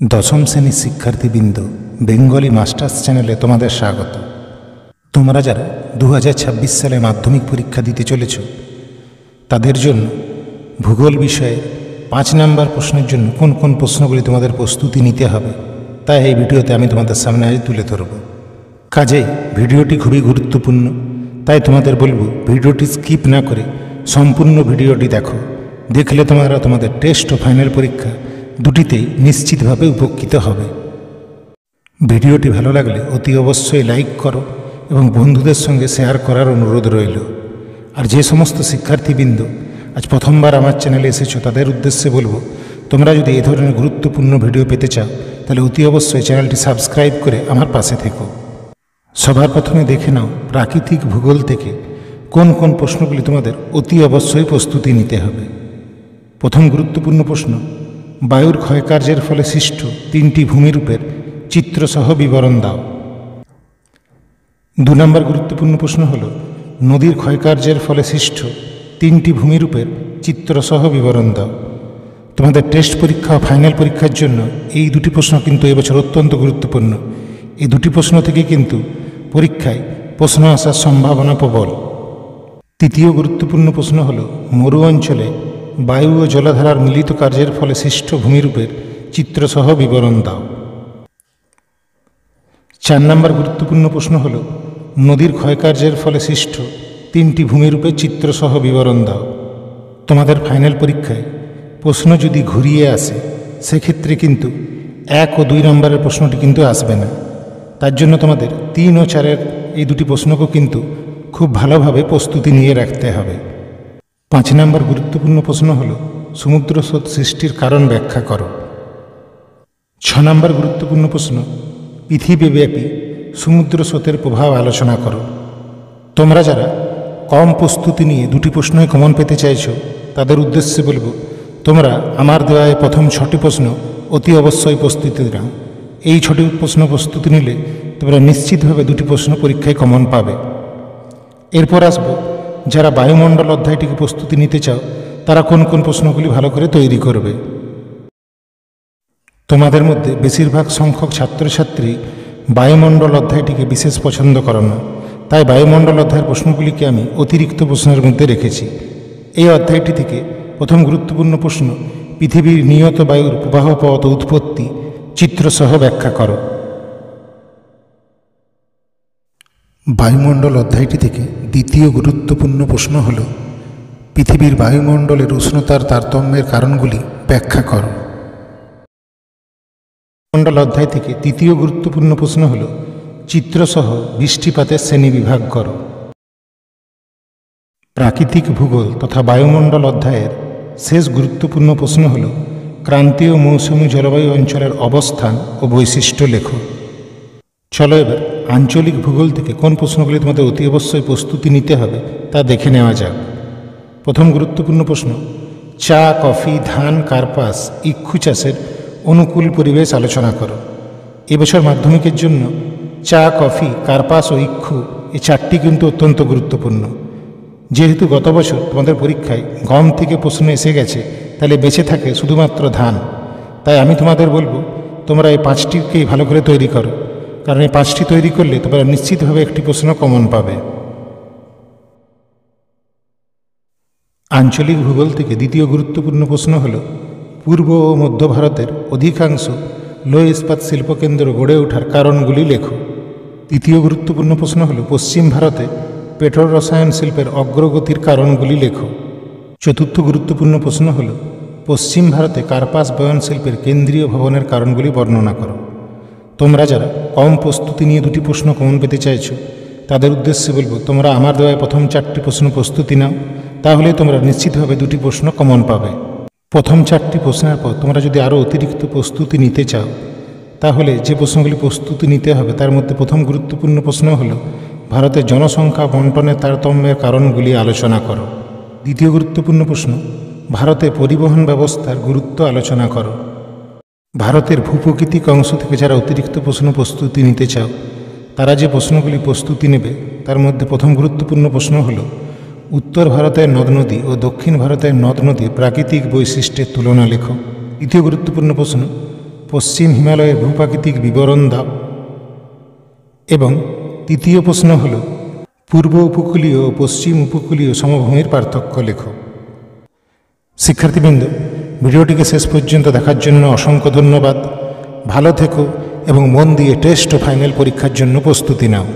দশম শ্রেণীর শিক্ষার্থীবৃন্দ, বেঙ্গলি মাস্টার্স চ্যানেলে তোমাদের স্বাগত। তোমরা যারা 2026 সালে মাধ্যমিক পরীক্ষা দিতে চলেছ, তাদের জন্য ভূগোল বিষয়ে 5 নম্বর প্রশ্নের জন্য কোন কোন প্রশ্নগুলি তোমাদের প্রস্তুতি নিতে হবে, তাই এই ভিডিওতে আমি তোমাদের সামনে আজ তুলে ধরব। কাজেই ভিডিওটি খুবই গুরুত্বপূর্ণ, তাই তোমাদের বলবো ভিডিওটি স্কিপ না করে সম্পূর্ণ ভিডিওটি দেখো। দেখলে তোমরা তোমাদের টেস্ট ও ফাইনাল পরীক্ষা দুটিতেই নিশ্চিতভাবে উপকৃত হবে। ভিডিওটি ভালো লাগলে অতি অবশ্যই লাইক করো এবং বন্ধুদের সঙ্গে শেয়ার করার অনুরোধ রইল। আর যে সমস্ত শিক্ষার্থীবৃন্দ আজ প্রথমবার আমার চ্যানেলে এসেছো, তাদের উদ্দেশ্যে বলবো, তোমরা যদি এই ধরনের গুরুত্বপূর্ণ ভিডিও পেতে চাও তাহলে অতি অবশ্যই চ্যানেলটি সাবস্ক্রাইব করে আমার পাশে থেকো। সবার প্রথমে দেখে নাও প্রাকৃতিক ভূগোল থেকে কোন কোন প্রশ্নগুলি তোমাদের অতি অবশ্যই প্রস্তুতি নিতে হবে। প্রথম গুরুত্বপূর্ণ প্রশ্ন, বায়ুর ক্ষয়কার্যের ফলে সৃষ্ট 3টি ভূমিরূপের চিত্রসহ বিবরণ দাও। 2 নম্বর গুরুত্বপূর্ণ প্রশ্ন হল, নদীর ক্ষয়কার্যের ফলে সৃষ্ট 3টি ভূমিরূপের চিত্রসহ বিবরণ দাও। তোমাদের টেস্ট পরীক্ষা ও ফাইনাল পরীক্ষার জন্য এই দুটি প্রশ্ন কিন্তু এবছর অত্যন্ত গুরুত্বপূর্ণ। এই দুটি প্রশ্ন থেকে কিন্তু পরীক্ষায় প্রশ্ন আসার সম্ভাবনা প্রবল। তৃতীয় গুরুত্বপূর্ণ প্রশ্ন হল, মরু অঞ্চলে বায়ু ও জলধারার মিলিত কার্যের ফলে সৃষ্ট ভূমিরূপের চিত্রসহ বিবরণ দাও। 4 নম্বর গুরুত্বপূর্ণ প্রশ্ন হল, নদীর ক্ষয়কার্যের ফলে সৃষ্ট 3টি ভূমিরূপের চিত্রসহ বিবরণ দাও। তোমাদের ফাইনাল পরীক্ষায় প্রশ্ন যদি ঘুরিয়ে আসে, সেক্ষেত্রে কিন্তু 1 ও 2 নম্বরের প্রশ্নটি কিন্তু আসবে না। তার জন্য তোমাদের 3 ও 4-এর এই দুটি প্রশ্নকেও কিন্তু খুব ভালোভাবে প্রস্তুতি নিয়ে রাখতে হবে। 5 নম্বর গুরুত্বপূর্ণ প্রশ্ন হল, সমুদ্র স্রোত সৃষ্টির কারণ ব্যাখ্যা করো। 6 নম্বর গুরুত্বপূর্ণ প্রশ্ন, পৃথিবীব্যাপী সমুদ্র স্রোতের প্রভাব আলোচনা করো। তোমরা যারা কম প্রস্তুতি নিয়ে দুটি প্রশ্নই কমন পেতে চাইছো, তাদের উদ্দেশ্যে বলবো, তোমরা আমার দেওয়া প্রথম 6টি প্রশ্ন অতি অবশ্যই প্রস্তুতি নাও। এই 6টি প্রশ্ন প্রস্তুতি নিলে তোমরা নিশ্চিতভাবে দুটি প্রশ্ন পরীক্ষায় কমন পাবে। এরপর আসবো, যারা বায়ুমণ্ডল অধ্যায়টিকে প্রস্তুতি নিতে চাও, তারা কোন কোন প্রশ্নগুলি ভালো করে তৈরি করবে। তোমাদের মধ্যে বেশিরভাগ সংখ্যক ছাত্রছাত্রী বায়ুমণ্ডল অধ্যায়টিকে বিশেষ পছন্দ করো না, তাই বায়ুমণ্ডল অধ্যায়ের প্রশ্নগুলিকে আমি অতিরিক্ত প্রশ্নের মধ্যে রেখেছি। এই অধ্যায়টি থেকে প্রথম গুরুত্বপূর্ণ প্রশ্ন, পৃথিবীর নিয়ত বায়ুর প্রবাহ পথ ও উৎপত্তি চিত্রসহ ব্যাখ্যা করো। বায়ুমণ্ডল অধ্যায়টি থেকে দ্বিতীয় গুরুত্বপূর্ণ প্রশ্ন হল, পৃথিবীর বায়ুমণ্ডলের উষ্ণতার তারতম্যের কারণগুলি ব্যাখ্যা করো। বায়ুমণ্ডল অধ্যায় থেকে তৃতীয় গুরুত্বপূর্ণ প্রশ্ন হল, চিত্রসহ বৃষ্টিপাতের শ্রেণী বিভাগ করো। প্রাকৃতিক ভূগোল তথা বায়ুমণ্ডল অধ্যায়ের শেষ গুরুত্বপূর্ণ প্রশ্ন হল, ক্রান্তীয় মৌসুমী জলবায়ু অঞ্চলের অবস্থান ও বৈশিষ্ট্য লেখো। চলো এবার আঞ্চলিক ভূগোল থেকে কোন প্রশ্নগুলি তোমাদের অতি অবশ্যই প্রস্তুতি নিতে হবে তা দেখে নেওয়া যাক। প্রথম গুরুত্বপূর্ণ প্রশ্ন, চা, কফি, ধান, কার্পাস, ইক্ষু চাষের অনুকূল পরিবেশ আলোচনা করো। এবছর মাধ্যমিকের জন্য চা, কফি, কার্পাস ও ইক্ষু এই 4টি কিন্তু অত্যন্ত গুরুত্বপূর্ণ। যেহেতু গত বছর তোমাদের পরীক্ষায় গম থেকে প্রশ্ন এসে গেছে, তাহলে বেঁচে থাকে শুধুমাত্র ধান। তাই আমি তোমাদের বলবো, তোমরা এই 5টিকেই ভালো করে তৈরি করো, কারণ এই 5টি তৈরি করলে তোমরা নিশ্চিতভাবে একটি প্রশ্ন কমন পাবে। আঞ্চলিক ভূগোল থেকে দ্বিতীয় গুরুত্বপূর্ণ প্রশ্ন হল, পূর্ব ও মধ্য ভারতের অধিকাংশ লো ইস্পাত শিল্পকেন্দ্র গড়ে ওঠার কারণগুলি লেখো। তৃতীয় গুরুত্বপূর্ণ প্রশ্ন হল, পশ্চিম ভারতে পেট্রো রসায়ন শিল্পের অগ্রগতির কারণগুলি লেখো। চতুর্থ গুরুত্বপূর্ণ প্রশ্ন হল, পশ্চিম ভারতে কার্পাস বয়ন শিল্পের কেন্দ্রীয় ভবনের কারণগুলি বর্ণনা করো। তোমরা যারা কম প্রস্তুতি নিয়ে দুটি প্রশ্ন কমন পেতে চাইছো, তাদের উদ্দেশ্যে বলবো, তোমরা আমার দেওয়ায় প্রথম 4টি প্রশ্ন প্রস্তুতি নাও, তাহলে তোমরা নিশ্চিতভাবে দুটি প্রশ্ন কমন পাবে। প্রথম 4টি প্রশ্নের পর তোমরা যদি আরও অতিরিক্ত প্রস্তুতি নিতে চাও, তাহলে যে প্রশ্নগুলি প্রস্তুতি নিতে হবে তার মধ্যে প্রথম গুরুত্বপূর্ণ প্রশ্ন হল, ভারতের জনসংখ্যা বন্টনের তারতম্যের কারণগুলি আলোচনা করো। দ্বিতীয় গুরুত্বপূর্ণ প্রশ্ন, ভারতে পরিবহন ব্যবস্থার গুরুত্ব আলোচনা করো। ভারতের ভূপ্রকৃতিক অংশ থেকে যারা অতিরিক্ত প্রশ্ন প্রস্তুতি নিতে চাও, তারা যে প্রশ্নগুলি প্রস্তুতি নেবে তার মধ্যে প্রথম গুরুত্বপূর্ণ প্রশ্ন হল, উত্তর ভারতের নদ নদী ও দক্ষিণ ভারতের নদ নদীর প্রাকৃতিক বৈশিষ্ট্যের তুলনা লেখো। দ্বিতীয় গুরুত্বপূর্ণ প্রশ্ন, পশ্চিম হিমালয়ের ভূপ্রাকৃতিক বিবরণ দাও। এবং তৃতীয় প্রশ্ন হল পূর্ব উপকূলীয় ও পশ্চিম উপকূলীয় সমভূমির পার্থক্য লেখো। শিক্ষার্থীবৃন্দ, ভিডিওটিকে শেষ পর্যন্ত দেখার জন্য অসংখ্য ধন্যবাদ। ভালো থেকো এবং মন দিয়ে টেস্ট ও ফাইনাল পরীক্ষার জন্য প্রস্তুতি নাও।